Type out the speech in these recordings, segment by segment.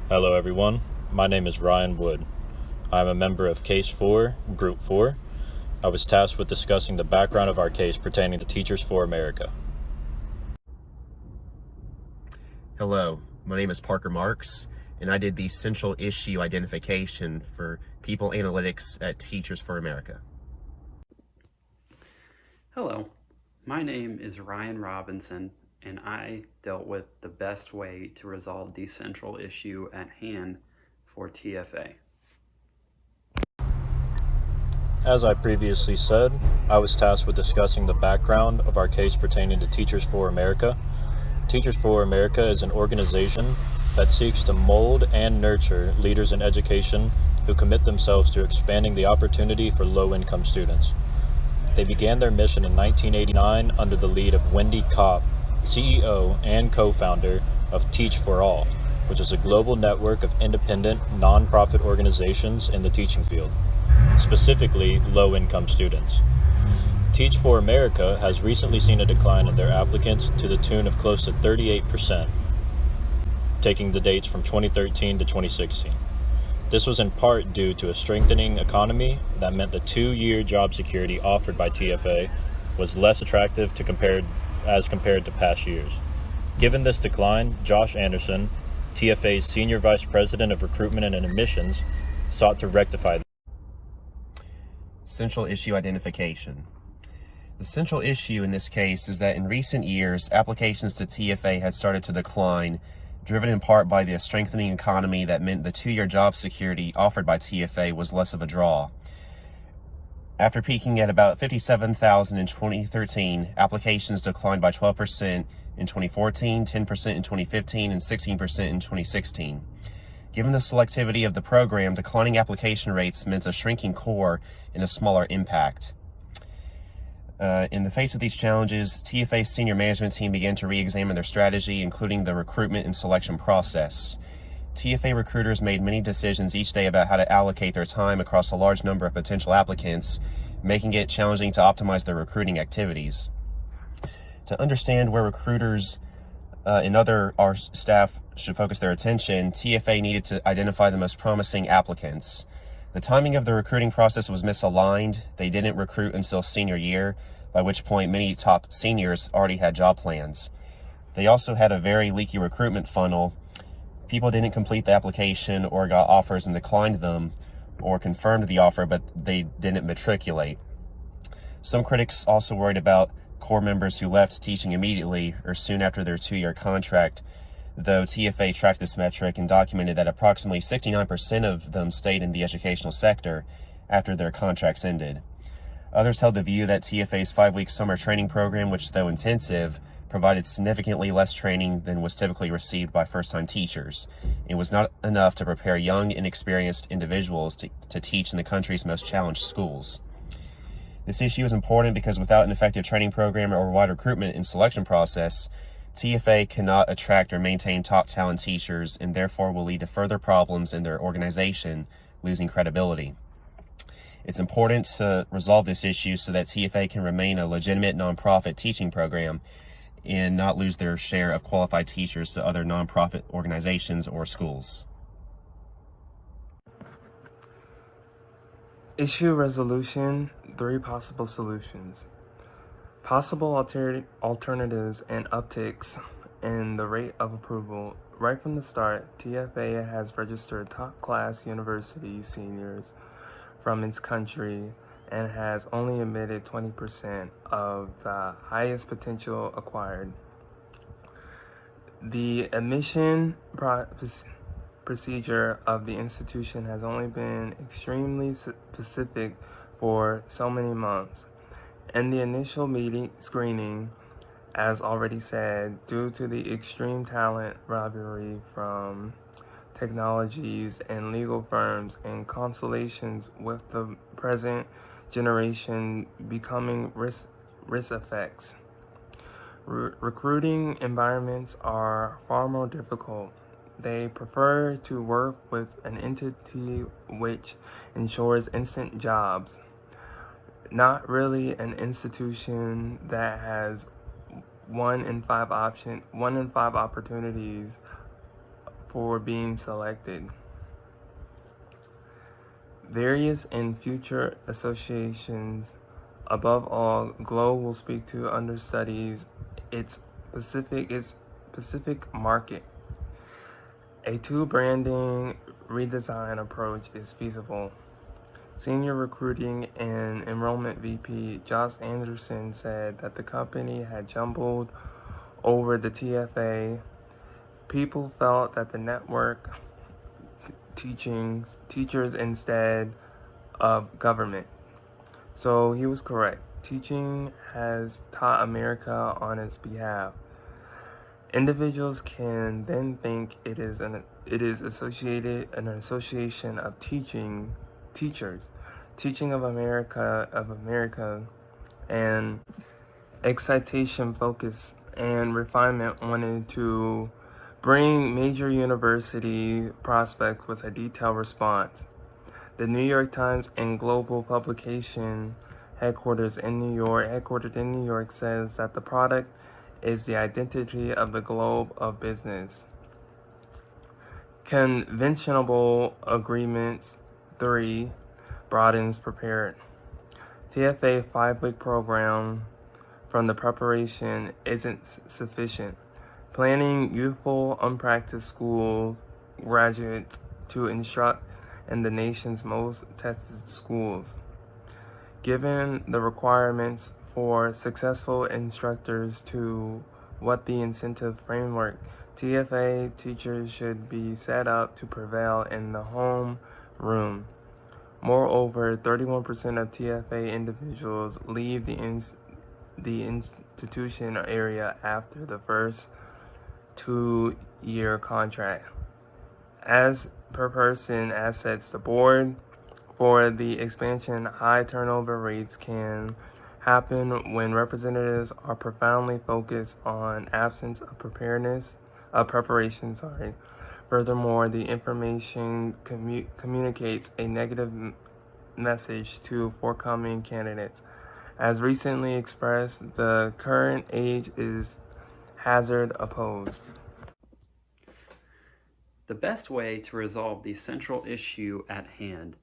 Hello everyone, my name is Ryan Wood. I'm a member of Case 4, Group 4. I was tasked with discussing the background of our case pertaining to Teachers for America. Hello, my name is Parker Marks, and I did the central issue identification for people analytics at Teachers for America. Hello, my name is Ryan Robinson, and I dealt with the best way to resolve the central issue at hand for TFA. As I previously said, I was tasked with discussing the background of our case pertaining to Teachers for America. Teachers for America is an organization that seeks to mold and nurture leaders in education who commit themselves to expanding the opportunity for low-income students. They began their mission in 1989 under the lead of Wendy Kopp, CEO and co-founder of Teach for All, which is a global network of independent, nonprofit organizations in the teaching field, specifically low-income students. Teach for America has recently seen a decline in their applicants to the tune of close to 38%, taking the dates from 2013 to 2016. This was in part due to a strengthening economy that meant the 2-year job security offered by TFA was less attractive as compared to past years. Given this decline, Josh Anderson, TFA's Senior Vice President of Recruitment and Admissions, sought to rectify this. Central issue identification. The central issue in this case is that in recent years, applications to TFA had started to decline, driven in part by the strengthening economy that meant the 2-year job security offered by TFA was less of a draw. After peaking at about 57,000 in 2013, applications declined by 12% in 2014, 10% in 2015, and 16% in 2016. Given the selectivity of the program, declining application rates meant a shrinking core and a smaller impact. In the face of these challenges, TFA's senior management team began to re-examine their strategy, including the recruitment and selection process. TFA recruiters made many decisions each day about how to allocate their time across a large number of potential applicants, making it challenging to optimize their recruiting activities. To understand where recruiters and our staff should focus their attention, TFA needed to identify the most promising applicants. The timing of the recruiting process was misaligned. They didn't recruit until senior year, by which point many top seniors already had job plans. They also had a very leaky recruitment funnel. People didn't complete the application or got offers and declined them, or confirmed the offer, but they didn't matriculate. Some critics also worried about core members who left teaching immediately or soon after their 2-year contract, though TFA tracked this metric and documented that approximately 69% of them stayed in the educational sector after their contracts ended. Others held the view that TFA's 5-week summer training program, which though intensive, provided significantly less training than was typically received by first-time teachers. It was not enough to prepare young, inexperienced individuals to teach in the country's most challenged schools. This issue is important because without an effective training program or wide recruitment and selection process, TFA cannot attract or maintain top talent teachers and therefore will lead to further problems in their organization, losing credibility. It's important to resolve this issue so that TFA can remain a legitimate nonprofit teaching program and not lose their share of qualified teachers to other nonprofit organizations or schools. Issue resolution, 3 possible solutions. Possible alternatives and upticks in the rate of approval. Right from the start, TFA has registered top-class university seniors from its country and has only admitted 20% of the highest potential acquired. The admission procedure of the institution has only been extremely specific for so many months. In the initial screening, as already said, due to the extreme talent rivalry from technologies and legal firms and constellations with the present generation becoming risk effects. Recruiting environments are far more difficult. They prefer to work with an entity which ensures instant jobs, not really an institution that has one in five opportunities for being selected. Various and future associations, above all, GLOW will speak to understudies its specific market. A two-branding redesign approach is feasible. Senior recruiting and enrollment VP Josh Anderson said that the company had jumbled over the TFA. People felt that the network teachers instead of government. So he was correct. Teaching has taught America on its behalf. Individuals can then think it is an association of teachers, teaching of America, and excitation, focus, and refinement wanted to bring major university prospects with a detailed response. The New York Times and global publication headquartered in New York, says that the product is the identity of the globe of business. Conventional agreements 3 broadens prepared. TFA 5-week program from the preparation isn't sufficient. Planning youthful, unpracticed school graduates to instruct in the nation's most tested schools. Given the requirements for successful instructors to what the incentive framework, TFA teachers should be set up to prevail in the home room. Moreover, 31% of TFA individuals leave the institution area after the first 2-year contract. As per person assets, the board for the expansion, high turnover rates can happen when representatives are profoundly focused on absence of preparation. Furthermore, the information communicates a negative message to forthcoming candidates. As recently expressed, the current age is hazard opposed. The best way to resolve the central issue at hand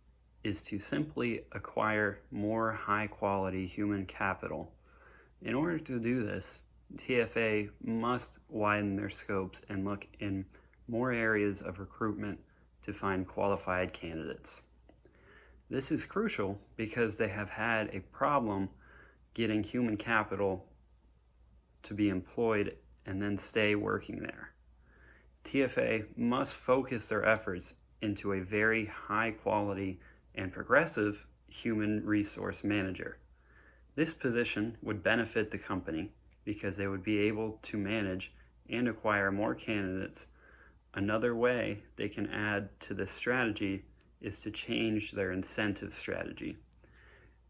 is to simply acquire more high-quality human capital. In order to do this, TFA must widen their scopes and look in more areas of recruitment to find qualified candidates. This is crucial because they have had a problem getting human capital to be employed and then stay working there. TFA must focus their efforts into a very high quality and progressive human resource manager. This position would benefit the company because they would be able to manage and acquire more candidates. Another way they can add to this strategy is to change their incentive strategy.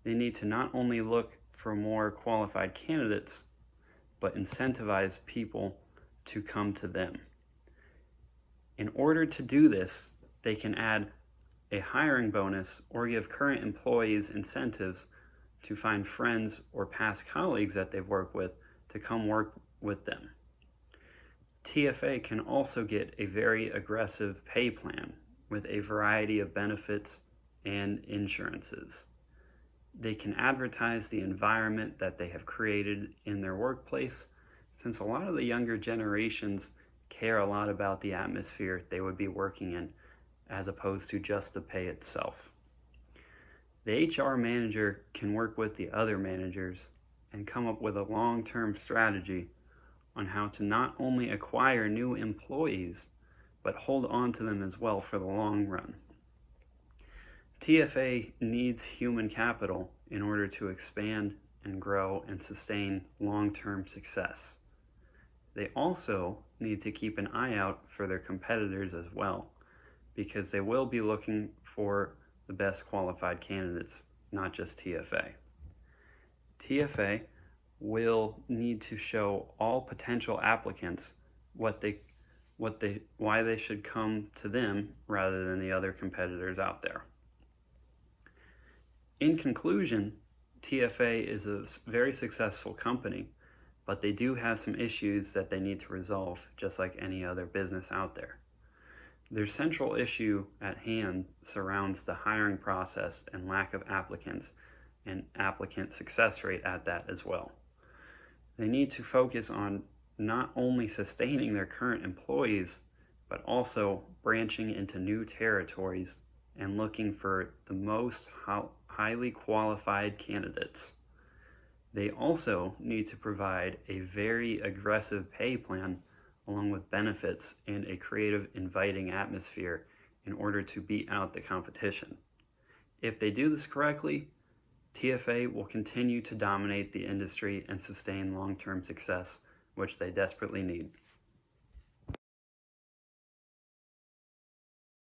They need to not only look for more qualified candidates, but incentivize people to come to them. In order to do this, they can add a hiring bonus or give current employees incentives to find friends or past colleagues that they've worked with to come work with them. TFA can also get a very aggressive pay plan with a variety of benefits and insurances. They can advertise the environment that they have created in their workplace, since a lot of the younger generations care a lot about the atmosphere they would be working in, as opposed to just the pay itself. The HR manager can work with the other managers and come up with a long-term strategy on how to not only acquire new employees, but hold on to them as well for the long run. TFA needs human capital in order to expand and grow and sustain long-term success. They also need to keep an eye out for their competitors as well, because they will be looking for the best qualified candidates, not just TFA. TFA will need to show all potential applicants why they should come to them rather than the other competitors out there. In conclusion, TFA is a very successful company, but they do have some issues that they need to resolve, just like any other business out there. Their central issue at hand surrounds the hiring process and lack of applicants, and applicant success rate at that as well. They need to focus on not only sustaining their current employees, but also branching into new territories and looking for the most highly qualified candidates. They also need to provide a very aggressive pay plan along with benefits and a creative, inviting atmosphere in order to beat out the competition. If they do this correctly, TFA will continue to dominate the industry and sustain long-term success, which they desperately need.